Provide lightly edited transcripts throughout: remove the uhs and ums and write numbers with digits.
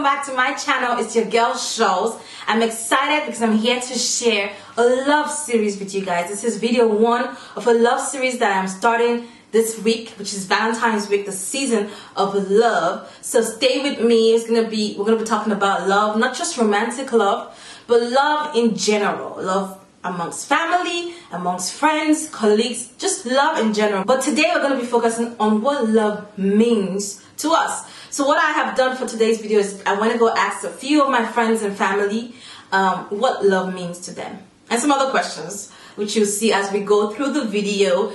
back to my channel. It's your girl Sholz. I'm excited because I'm here to share a love series with you guys. This is video 1 of a love series that I'm starting this week, which is Valentine's week, the season of love. So stay with me. We're gonna be talking about love, not just romantic love, but love in general. Love amongst family, amongst friends, colleagues, just love in general. But today we're going to be focusing on what love means to us. So what I have done for today's video is I want to go ask a few of my friends and family what love means to them, and some other questions which you'll see as we go through the video,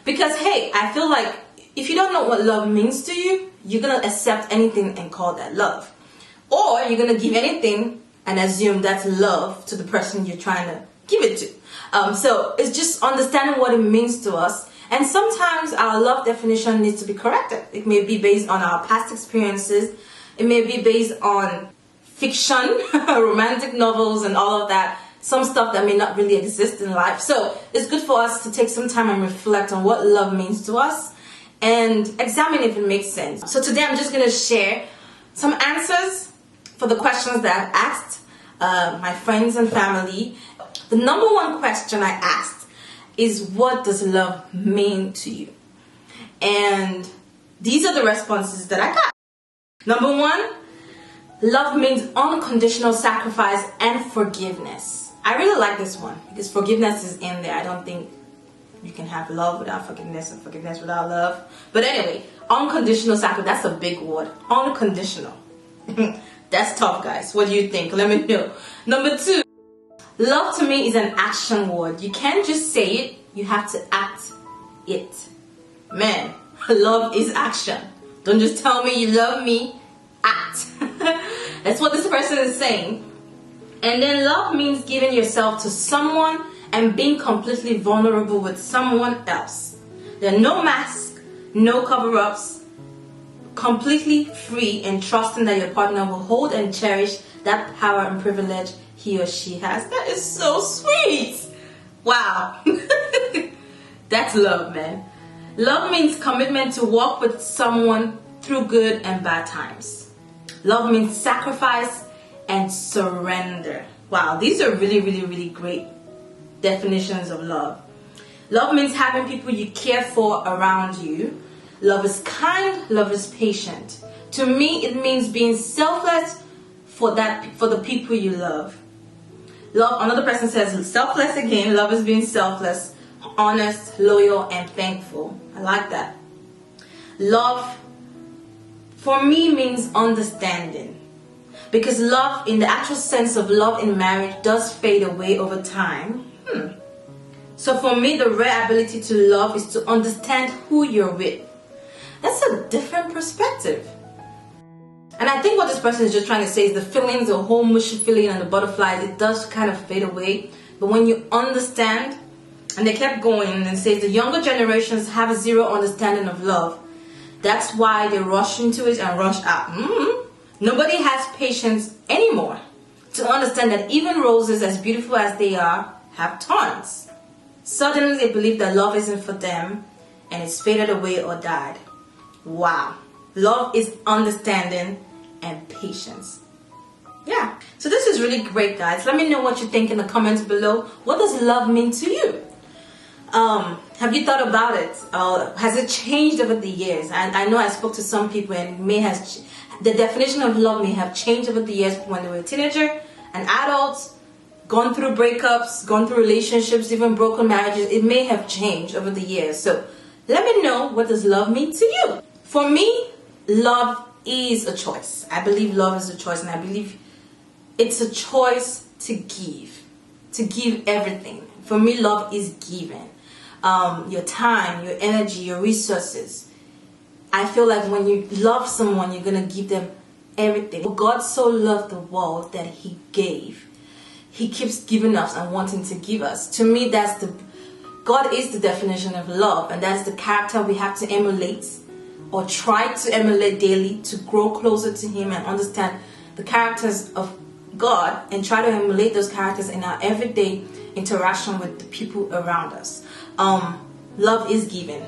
because hey, I feel like if you don't know what love means to you, you're going to accept anything and call that love, or you're going to give anything and assume that's love to the person you're trying to give it to. So it's just understanding what it means to us, and sometimes our love definition needs to be corrected. It may be based on our past experiences, it may be based on fiction, romantic novels and all of that, some stuff that may not really exist in life. So it's good for us to take some time and reflect on what love means to us and examine if it makes sense. So today I'm just going to share some answers for the questions that I've asked my friends and family. The number one question I asked is, what does love mean to you? And these are the responses that I got. Number 1, love means unconditional sacrifice and forgiveness. I really like this one because forgiveness is in there. I don't think you can have love without forgiveness and forgiveness without love. But anyway, unconditional sacrifice, that's a big word. Unconditional. That's tough, guys. What do you think? Let me know. Number 2, love to me is an action word. You can't just say it, you have to act it. Man, love is action. Don't just tell me you love me, act. That's what this person is saying. And then love means giving yourself to someone and being completely vulnerable with someone else. There are no masks, no cover-ups, completely free and trusting that your partner will hold and cherish that power and privilege he or she has. That is so sweet. Wow. That's love, man. Love means commitment to walk with someone through good and bad times. Love means sacrifice and surrender. Wow, these are really, really, really great definitions of love. Love means having people you care for around you. Love is kind, love is patient. To me, it means being selfless for the people you love. Love, another person says selfless again. Love is being selfless, honest, loyal, and thankful. I like that. Love, for me, means understanding. Because love, in the actual sense of love in marriage, does fade away over time. So for me, the rare ability to love is to understand who you're with. That's a different perspective. And I think what this person is just trying to say is the feelings, the whole mushy feeling and the butterflies, it does kind of fade away. But when you understand, and they kept going and says the younger generations have a zero understanding of love. That's why they rush into it and rush out. Nobody has patience anymore to understand that even roses, as beautiful as they are, have thorns. Suddenly they believe that love isn't for them and it's faded away or died. Wow. Love is understanding and patience. Yeah. So this is really great, guys. Let me know what you think in the comments below. What does love mean to you? Have you thought about it? Has it changed over the years? And I know I spoke to some people and the definition of love may have changed over the years when they were a teenager, an adult, gone through breakups, gone through relationships, even broken marriages. It may have changed over the years. So let me know, what does love mean to you? For me, love is a choice. I believe love is a choice, and I believe it's a choice to give everything. For me, love is giving. Your time, your energy, your resources. I feel like when you love someone, you're going to give them everything. God so loved the world that he gave. He keeps giving us and wanting to give us. To me, God is the definition of love, and that's the character we have to emulate or try to emulate daily to grow closer to him and understand the characters of God and try to emulate those characters in our everyday interaction with the people around us. Love is given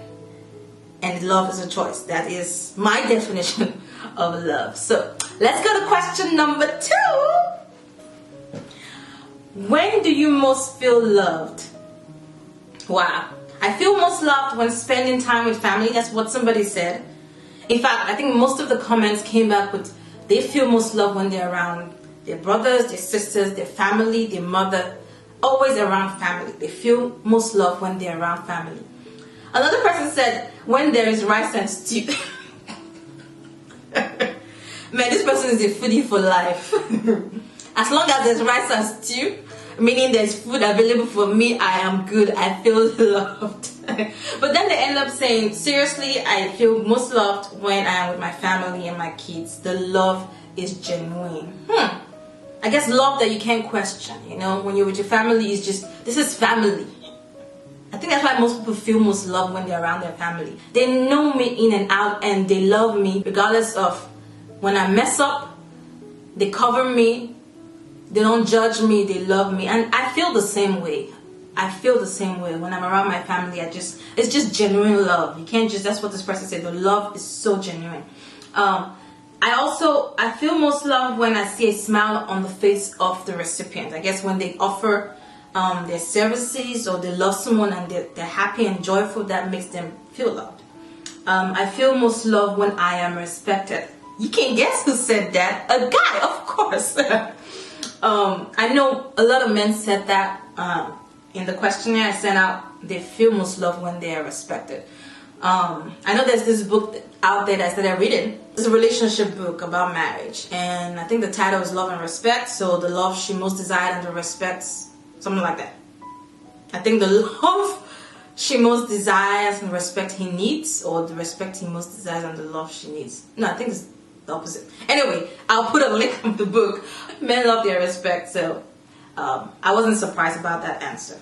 and love is a choice. That is my definition of love. So Let's go to question number 2. When do you most feel loved? Wow. I feel most loved when spending time with family. That's what somebody said. In fact, I think most of the comments came back with they feel most loved when they're around their brothers, their sisters, their family, their mother. Always around family. They feel most loved when they're around family. Another person said when there is rice and stew. Man, this person is a foodie for life. As long as there's rice and stew, meaning there's food available for me, I am good. I feel loved. But then they end up saying, seriously, I feel most loved when I am with my family and my kids. The love is genuine. I guess love that you can't question, you know, when you're with your family is just, this is family. I think that's why most people feel most loved when they're around their family. They know me in and out and they love me regardless of when I mess up. They cover me. They don't judge me. They love me. And I feel the same way. I feel the same way when I'm around my family. It's just genuine love. You can't just, that's what this person said. The love is so genuine. I feel most loved when I see a smile on the face of the recipient. I guess when they offer their services or they love someone and they're happy and joyful, that makes them feel loved. I feel most loved when I am respected. You can guess who said that? A guy, of course. I know a lot of men said that in the questionnaire I sent out. They feel most loved when they are respected. I know there's this book out there that I started reading. It's a relationship book about marriage, and I think the title is Love and Respect. So the love she most desired and the respects, something like that. I think the love she most desires and the respect he needs, or the respect he most desires and the love she needs. No, I think it's the opposite. Anyway, I'll put a link of the book. Men love their respect, so I wasn't surprised about that answer.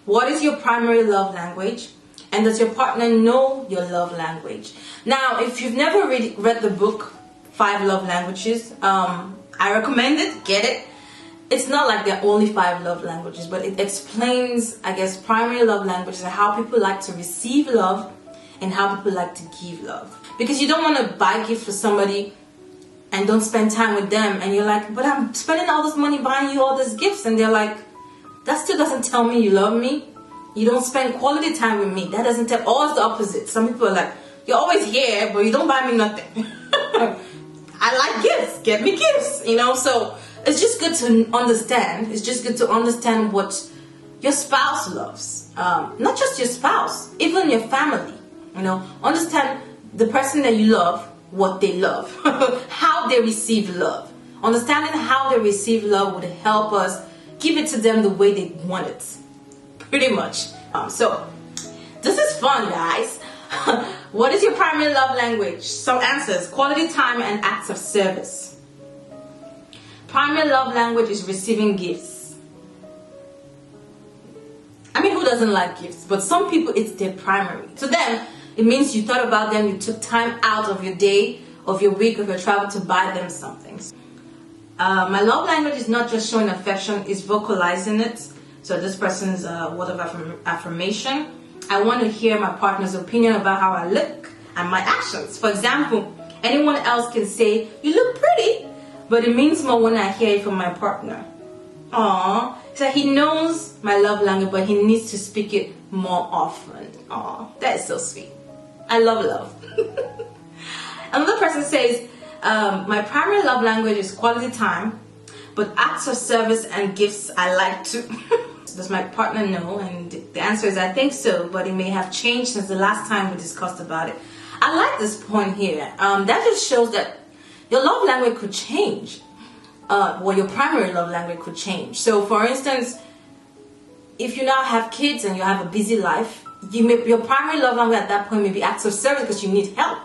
What is your primary love language? And does your partner know your love language? Now, if you've never read the book, 5 Love Languages, I recommend it, get it. It's not like there are only 5 love languages, but it explains, I guess, primary love languages and how people like to receive love and how people like to give love. Because you don't want to buy gifts for somebody and don't spend time with them, and you're like, but I'm spending all this money buying you all these gifts, and they're like, that still doesn't tell me you love me. You don't spend quality time with me. That doesn't tell. Or it's the opposite. Some people are like, you're always here, but you don't buy me nothing. I like gifts. Get me gifts. You know, so it's just good to understand. It's just good to understand what your spouse loves. Not just your spouse, even your family. You know, understand the person that you love, what they love, how they receive love. Understanding how they receive love would help us give it to them the way they want it. Pretty much. So this is fun, guys. What is your primary love language? Some answers: quality time and acts of service. Primary love language is receiving gifts. I mean, who doesn't like gifts? But some people, it's their primary. To them, it means you thought about them, you took time out of your day, of your week, of your travel to buy them something. My love language is not just showing affection, it's vocalizing it. So this person's word of affirmation. I want to hear my partner's opinion about how I look and my actions. For example, anyone else can say, you look pretty, but it means more when I hear it from my partner. Aww. So he knows my love language, but he needs to speak it more often. Aww. That is so sweet. I love love. Another person says, my primary love language is quality time, but acts of service and gifts I like to. Does my partner know? And the answer is I think so, but it may have changed since the last time we discussed about it. I like this point here. That just shows that your love language could change. Well, your primary love language could change. So for instance, if you now have kids and you have a busy life, your primary love language at that point may be acts of service because you need help.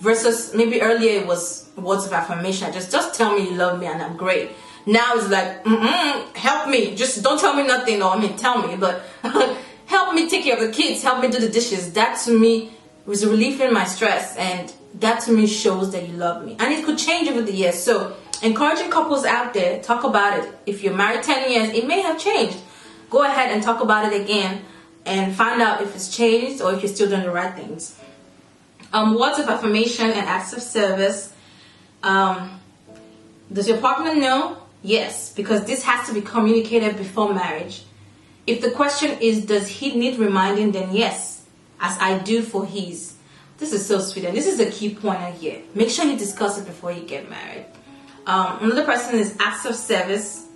Versus maybe earlier it was words of affirmation. Just tell me you love me and I'm great. Now it's like, help me. Just don't tell me nothing, or tell me, but help me take care of the kids, help me do the dishes. That to me was relieving my stress, and that to me shows that you love me. And it could change over the years. So encouraging couples out there, talk about it. If you're married 10 years, it may have changed. Go ahead and talk about it again and find out if it's changed or if you're still doing the right things. Words of affirmation and acts of service. Does your partner know? Yes, because this has to be communicated before marriage. If the question is, does he need reminding, then yes, as I do for his. This is so sweet, and this is a key point here. Make sure you discuss it before you get married. Another person is acts of service,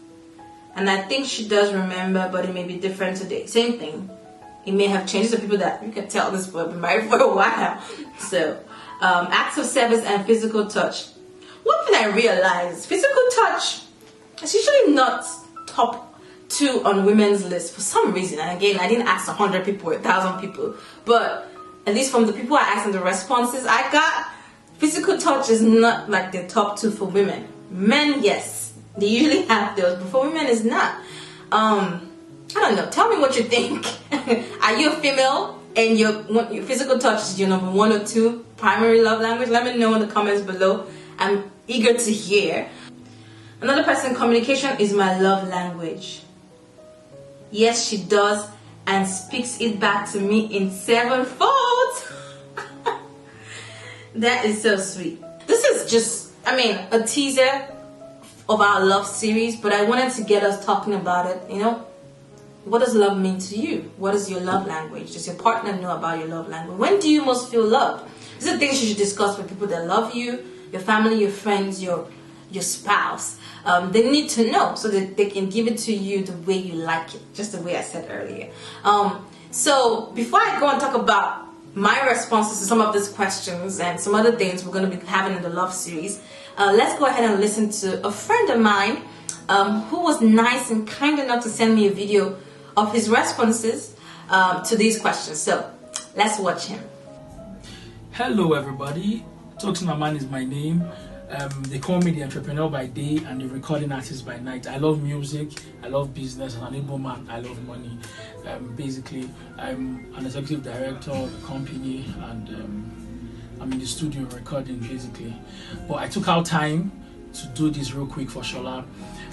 and I think she does remember, but it may be different today. Same thing. It may have changed. To people that you can tell this boy been married for a while. So, acts of service and physical touch. One thing I realized, physical touch is usually not top 2 on women's list for some reason. And again, I didn't ask 100 people, 1,000 people, but at least from the people I asked and the responses I got, physical touch is not like the top 2 for women. Men, yes, they usually have those, but for women, it's not. I don't know. Tell me what you think. Are you a female and your physical touch is your number 1 or 2 primary love language? Let me know in the comments below. I'm eager to hear. Another person, communication is my love language. Yes, she does, and speaks it back to me in 7-fold. That is so sweet. This is just, a teaser of our love series, but I wanted to get us talking about it, What does love mean to you? What is your love language? Does your partner know about your love language? When do you most feel loved? These are things you should discuss with people that love you, your family, your friends, your spouse. They need to know so that they can give it to you the way you like it, just the way I said earlier. So before I go and talk about my responses to some of these questions and some other things we're going to be having in the love series, let's go ahead and listen to a friend of mine who was nice and kind enough to send me a video of his responses to these questions. So let's watch him. Hello everybody, Talks My Man is my name. They call me the entrepreneur by day and the recording artist by night. I love music, I love business, and an able man, I love money. Basically, I'm an executive director of a company, and I'm in the studio recording basically. But I took out time to do this real quick for Shola.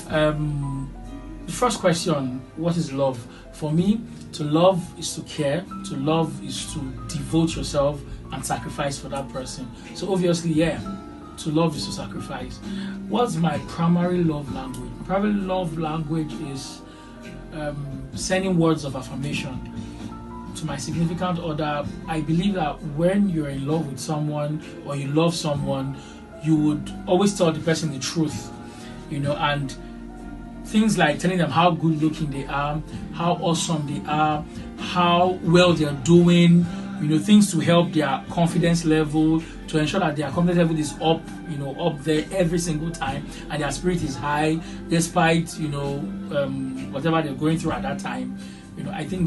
The first question, what is love? For me, to love is to care, to love is to devote yourself and sacrifice for that person. So obviously, yeah, to love is to sacrifice. What's my primary love language? My primary love language is sending words of affirmation to my significant other. I believe that when you're in love with someone or you love someone, you would always tell the person the truth, and things like telling them how good looking they are, how awesome they are, how well they're doing, things to help their confidence level, to ensure that their confidence level is up, up there every single time, and their spirit is high despite, whatever they're going through at that time. I think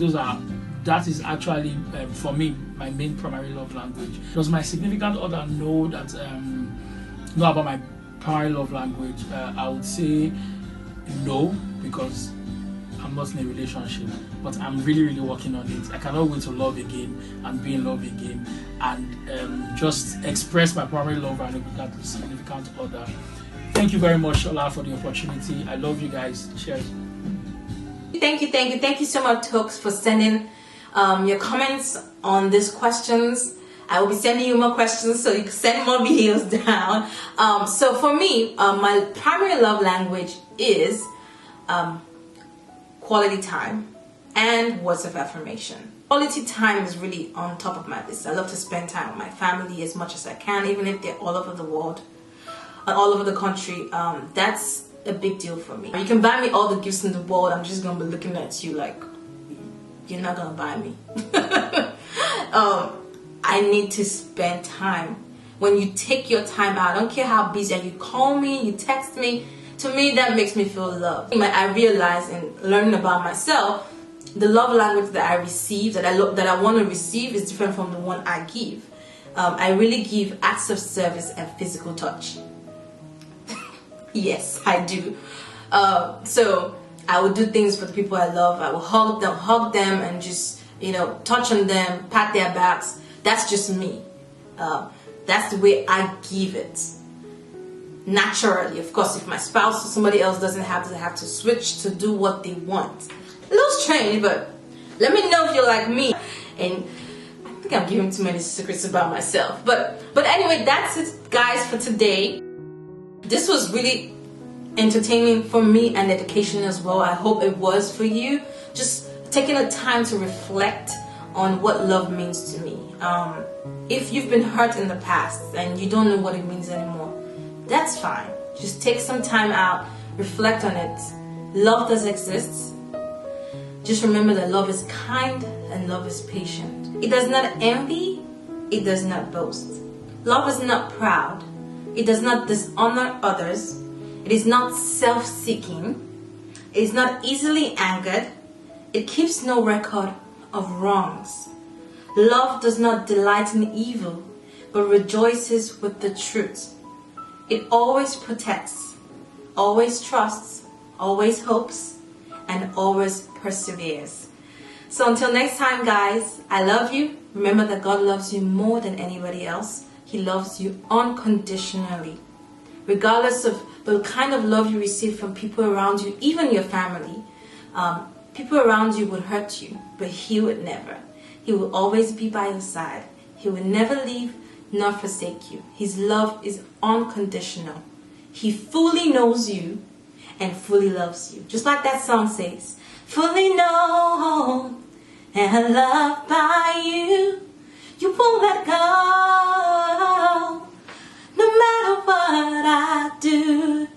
that is actually, for me, my main primary love language. Does my significant other know about my primary love language? I would say no, because I'm not in a relationship, but I'm really, really working on it. I cannot wait to love again and be in love again and just express my primary love and that significant other. Thank you very much, Shola, for the opportunity. I love you guys. Cheers. Thank you so much, Tokes, for sending your comments on these questions. I will be sending you more questions so you can send more videos down. So for me, my primary love language is quality time and words of affirmation. Quality time is really on top of my list. I love to spend time with my family as much as I can, even if they're all over the world, all over the country. That's a big deal for me. You can buy me all the gifts in the world, I'm just gonna be looking at you like you're not gonna buy me. I need to spend time. When you take your time out, I don't care how busy you call me, you text me, to me that makes me feel loved. I realize in learning about myself, the love language that I receive, that I want to receive, is different from the one I give. I really give acts of service and physical touch. Yes, I do. So I will do things for the people I love. I will hug them and just, touch on them, pat their backs. That's just me. That's the way I give it. Naturally, of course, if my spouse or somebody else doesn't have to switch to do what they want. A little strange, but let me know if you're like me. And I think I'm giving too many secrets about myself. But anyway, that's it, guys, for today. this was really entertaining for me and education as well. I hope it was for you. Just taking the time to reflect on what love means to me. If you've been hurt in the past and you don't know what it means anymore, that's fine. Just take some time out, reflect on it. Love does exist. Just remember that love is kind and love is patient. It does not envy, it does not boast. Love is not proud, it does not dishonor others, it is not self-seeking, it is not easily angered, it keeps no record of wrongs. Love does not delight in evil, but rejoices with the truth. It always protects, always trusts, always hopes, and always perseveres. So until next time, guys, I love you. Remember that God loves you more than anybody else. He loves you unconditionally. Regardless of the kind of love you receive from people around you, even your family, people around you will hurt you, but He would never. He will always be by your side. He will never leave nor forsake you. His love is unconditional. He fully knows you and fully loves you. Just like that song says, fully known and loved by you, you won't let go, no matter what I do.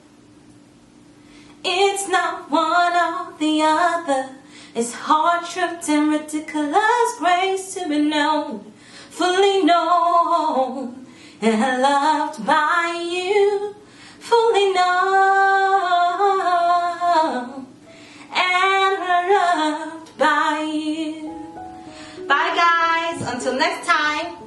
It's not one or the other. It's hard, tripped, and ridiculous grace to be known, fully known and loved by you, fully known and loved by you. Bye, guys. Until next time.